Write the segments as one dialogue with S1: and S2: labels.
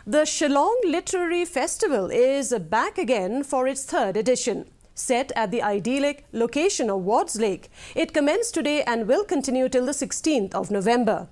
S1: The Shillong Literary Festival is back again for its third edition. Set at the idyllic location of Wards Lake, it commenced today and will continue till the 16th of November.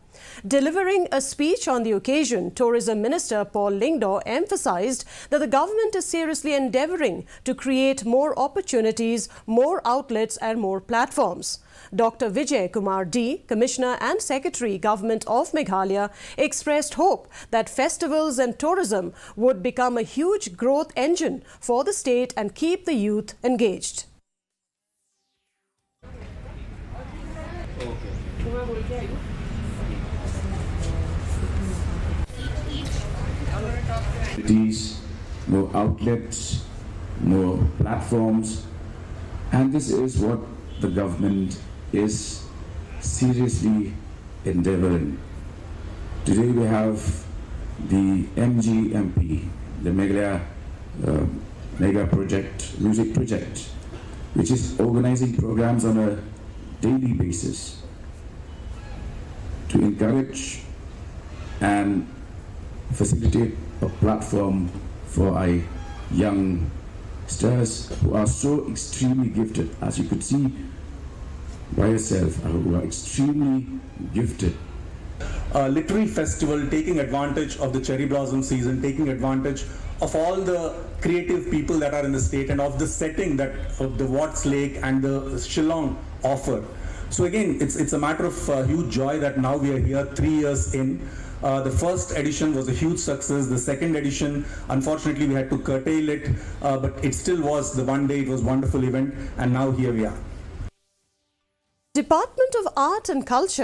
S1: Delivering a speech on the occasion, Tourism Minister Paul Lyngdoh emphasized that the government is seriously endeavouring to create more opportunities, more outlets and more platforms. Dr. Vijay Kumar D, Commissioner and Secretary, Government of Meghalaya, expressed hope that festivals and tourism would become a huge growth engine for the state and keep the youth engaged.
S2: More outlets, more platforms, and this is what the government is seriously endeavoring. Today we have the MGMP, the Meghalaya Mega Project, Music Project, which is organizing programs on a daily basis to encourage and facilitate a platform for our young stars who are so extremely gifted, as you could see by yourself, who are extremely gifted.
S3: A literary festival taking advantage of the cherry blossom season, taking advantage of all the creative people that are in the state and of the setting that of the Wards Lake and the Shillong offer. So again, it's a matter of huge joy that now we are here 3 years in. The first edition was a huge success. The second edition, unfortunately, we had to curtail it, but it still was the one day. It was a wonderful event, and now here we are.
S1: Department of Art and Culture